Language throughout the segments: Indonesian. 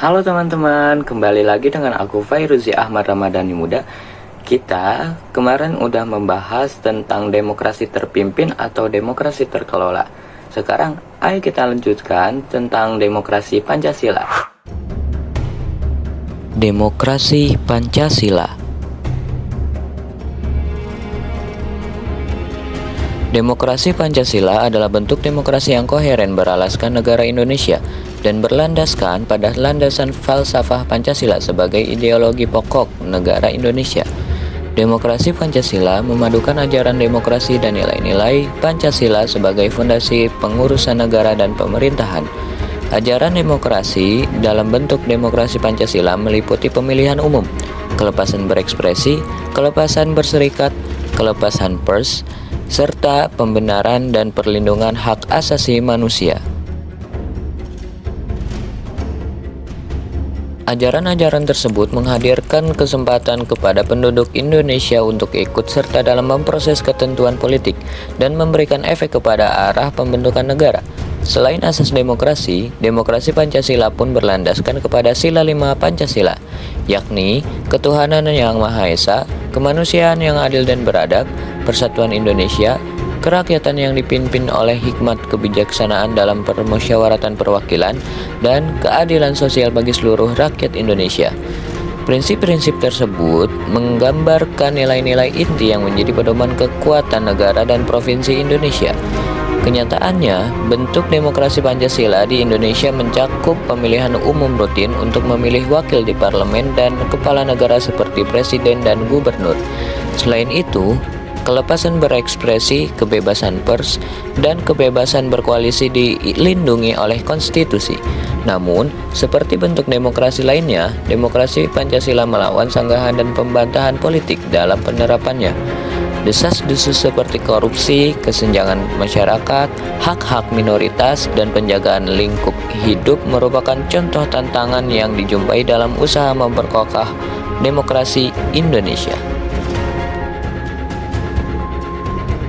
Halo teman-teman, kembali lagi dengan aku Fairuzi Ahmad Ramadhani Muda. Kita kemarin udah membahas tentang demokrasi terpimpin atau demokrasi terkelola. Sekarang ayo kita lanjutkan tentang demokrasi Pancasila. Demokrasi Pancasila. Demokrasi Pancasila adalah bentuk demokrasi yang koheren beralaskan negara Indonesia dan berlandaskan pada landasan falsafah Pancasila sebagai ideologi pokok negara Indonesia. Demokrasi Pancasila memadukan ajaran demokrasi dan nilai-nilai Pancasila sebagai fondasi pengurusan negara dan pemerintahan. Ajaran demokrasi dalam bentuk demokrasi Pancasila meliputi pemilihan umum, kelepasan berekspresi, kelepasan berserikat, kelepasan pers, serta pembenaran dan perlindungan hak asasi manusia. Ajaran-ajaran tersebut menghadirkan kesempatan kepada penduduk Indonesia untuk ikut serta dalam memproses ketentuan politik dan memberikan efek kepada arah pembentukan negara. Selain asas demokrasi, demokrasi Pancasila pun berlandaskan kepada sila 5 Pancasila, yakni ketuhanan yang Maha Esa, kemanusiaan yang adil dan beradab, persatuan Indonesia, kerakyatan yang dipimpin oleh hikmat kebijaksanaan dalam permusyawaratan perwakilan, dan keadilan sosial bagi seluruh rakyat Indonesia. Prinsip-prinsip tersebut menggambarkan nilai-nilai inti yang menjadi pedoman kekuatan negara dan provinsi Indonesia. Kenyataannya, bentuk demokrasi Pancasila di Indonesia mencakup pemilihan umum rutin untuk memilih wakil di parlemen dan kepala negara seperti presiden dan gubernur. Selain itu, kelepasan berekspresi, kebebasan pers, dan kebebasan berkoalisi dilindungi oleh konstitusi. Namun, seperti bentuk demokrasi lainnya, demokrasi Pancasila melawan sanggahan dan pembantahan politik dalam penerapannya. Desas-desus seperti korupsi, kesenjangan masyarakat, hak-hak minoritas, dan penjagaan lingkup hidup merupakan contoh tantangan yang dijumpai dalam usaha memperkokoh demokrasi Indonesia.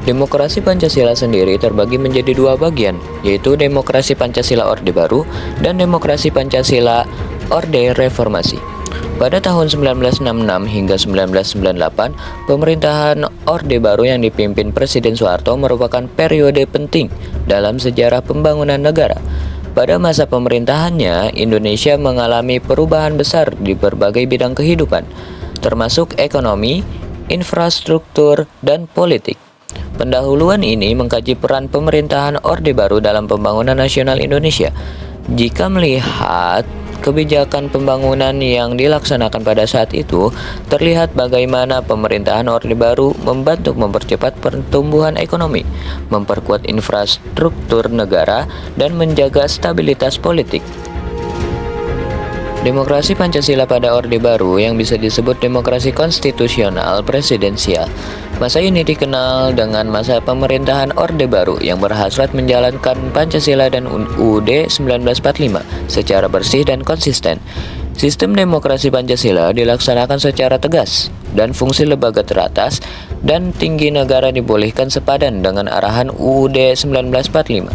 Demokrasi Pancasila sendiri terbagi menjadi dua bagian, yaitu demokrasi Pancasila Orde Baru dan demokrasi Pancasila Orde Reformasi. Pada tahun 1966 hingga 1998, pemerintahan Orde Baru yang dipimpin Presiden Soeharto merupakan periode penting dalam sejarah pembangunan negara. Pada masa pemerintahannya, Indonesia mengalami perubahan besar di berbagai bidang kehidupan, termasuk ekonomi, infrastruktur, dan politik. Pendahuluan ini mengkaji peran pemerintahan Orde Baru dalam pembangunan nasional Indonesia. Jika melihat kebijakan pembangunan yang dilaksanakan pada saat itu, terlihat bagaimana pemerintahan Orde Baru membantu mempercepat pertumbuhan ekonomi, memperkuat infrastruktur negara, dan menjaga stabilitas politik. Demokrasi Pancasila pada Orde Baru yang bisa disebut demokrasi konstitusional presidensial. Masa ini dikenal dengan masa pemerintahan Orde Baru yang berhasrat menjalankan Pancasila dan UUD 1945 secara bersih dan konsisten. Sistem demokrasi Pancasila dilaksanakan secara tegas dan fungsi lembaga teratas dan tinggi negara dibolehkan sepadan dengan arahan UUD 1945.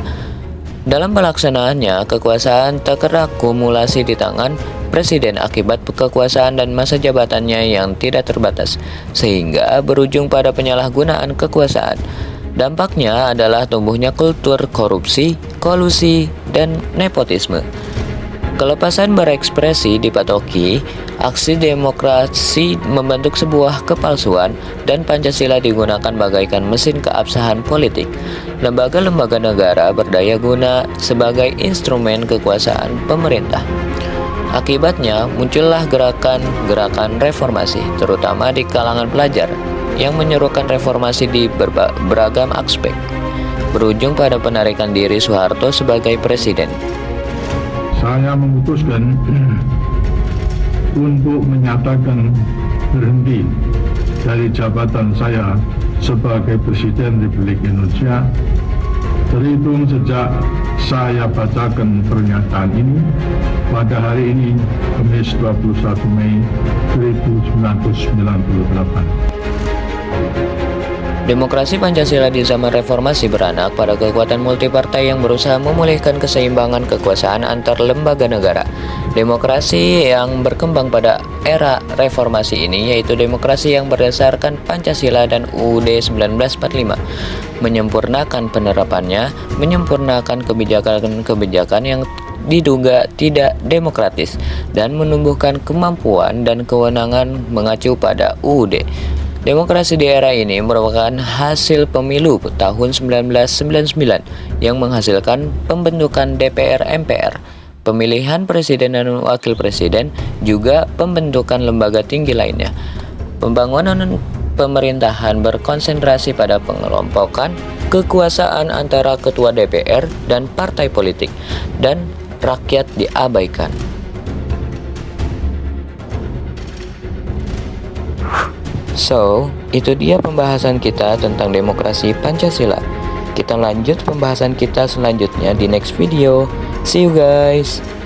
Dalam pelaksanaannya, kekuasaan terakumulasi di tangan Presiden akibat kekuasaan dan masa jabatannya yang tidak terbatas, sehingga berujung pada penyalahgunaan kekuasaan. Dampaknya adalah tumbuhnya kultur korupsi, kolusi, dan nepotisme. Kelepasan berekspresi dipatoki, aksi demokrasi membentuk sebuah kepalsuan, dan Pancasila digunakan bagaikan mesin keabsahan politik. Lembaga-lembaga negara berdaya guna sebagai instrumen kekuasaan pemerintah. Akibatnya, muncullah gerakan-gerakan reformasi, terutama di kalangan pelajar, yang menyerukan reformasi di beragam aspek, berujung pada penarikan diri Soeharto sebagai presiden. Saya memutuskan untuk menyatakan berhenti dari jabatan saya sebagai Presiden Republik Indonesia terhitung sejak saya bacakan pernyataan ini pada hari ini, Kamis 21 Mei 1998. Demokrasi Pancasila di zaman reformasi beranak pada kekuatan multipartai yang berusaha memulihkan keseimbangan kekuasaan antar lembaga negara. Demokrasi yang berkembang pada era reformasi ini yaitu demokrasi yang berdasarkan Pancasila dan UUD 1945, menyempurnakan penerapannya, menyempurnakan kebijakan-kebijakan yang diduga tidak demokratis, dan menumbuhkan kemampuan dan kewenangan mengacu pada UUD. Demokrasi di era ini merupakan hasil pemilu tahun 1999 yang menghasilkan pembentukan DPR MPR, pemilihan presiden dan wakil presiden, juga pembentukan lembaga tinggi lainnya. Pembangunan pemerintahan berkonsentrasi pada pengelompokan kekuasaan antara ketua DPR dan partai politik, dan rakyat diabaikan. So, itu dia pembahasan kita tentang demokrasi Pancasila. Kita lanjut pembahasan kita selanjutnya di next video. See you guys.